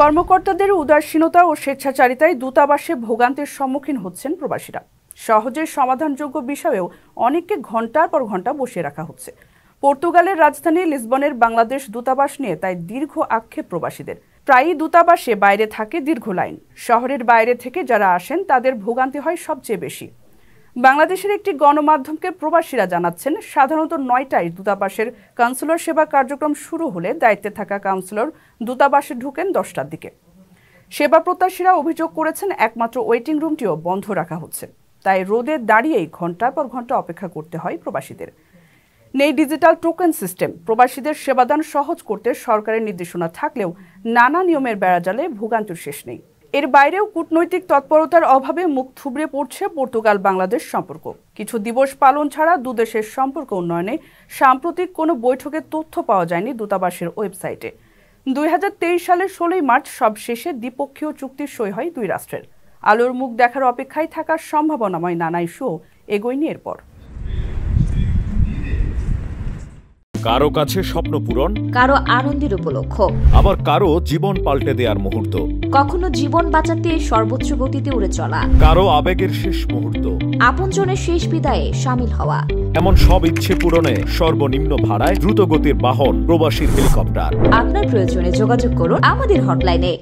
কর্মকর্তাদের উদাসীনতা ও স্বেচ্ছাচারিতায় দূতাবাসে ভোগান্তির সম্মুখীন হচ্ছেন প্রবাসীরা। সহজে সমাধানযোগ্য বিষয়েও অনেককে ঘন্টার পর ঘন্টা বসিয়ে রাখা হচ্ছে। পর্তুগালের রাজধানী লিসবনের বাংলাদেশ দূতাবাস নিয়ে তাই দীর্ঘ আক্ষেপ প্রবাসীদের। প্রায়ই দূতাবাসে বাইরে থাকে দীর্ঘ লাইন। শহরের বাইরে থেকে যারা আসেন তাদের ভোগান্তি হয় সবচেয়ে বেশি। বাংলাদেশের একটি গণমাধ্যমকে প্রবাসীরা জানাচ্ছেন, সাধারণত ৯টায় দূতাবাসের কাউন্সিলর সেবা কার্যক্রম শুরু হলে দায়িত্বে থাকা কাউন্সিলর দূতাবাসে ঢুকেন ১০টার দিকে। সেবা প্রত্যাশীরা অভিযোগ করেছেন, একমাত্র ওয়েটিং রুমটিও বন্ধ রাখা হচ্ছে। তাই রোদে দাঁড়িয়েই ঘন্টার পর ঘন্টা অপেক্ষা করতে হয় প্রবাসীদের। নেই ডিজিটাল টোকেন সিস্টেম। প্রবাসীদের সেবাদান সহজ করতে সরকারের নির্দেশনা থাকলেও নানা নিয়মের বেড়াজালে ভোগান্তির শেষ নেই। এর বাইরেও কূটনৈতিক তৎপরতার অভাবে মুখ থুবড়ে পড়ছে পর্তুগাল বাংলাদেশ সম্পর্ক। কিছু দিবস পালন ছাড়া দুদেশের সম্পর্ক উন্নয়নে সাম্প্রতিক কোনো বৈঠকের তথ্য পাওয়া যায়নি দূতাবাসের ওয়েবসাইটে। ২০২৩ সালের ১৬ মার্চ সবশেষে দ্বিপক্ষীয় চুক্তি সই হয় দুই রাষ্ট্রের। আলোর মুখ দেখার অপেক্ষায় থাকার সম্ভাবনাময় নানা ইস্যুও এগোয়নি এরপর। কারো কাছে স্বপ্ন পূরণ, কারো আনন্দের উপলক্ষ, আবার কারো জীবন পাল্টে দেওয়ার মুহূর্ত, কখনো জীবন বাঁচাতে সর্বোচ্চ গতিতে উড়ে চলা, কারো আবেগের শেষ মুহূর্ত, আপনজনের শেষ বিদায়ে শামিল হওয়া। এমন সব ইচ্ছে পূরণে সর্বনিম্ন ভাড়ায় দ্রুতগতির বাহন প্রবাসীর হেলিকপ্টার। আপনার প্রয়োজনে যোগাযোগ করুন আমাদের হটলাইনে।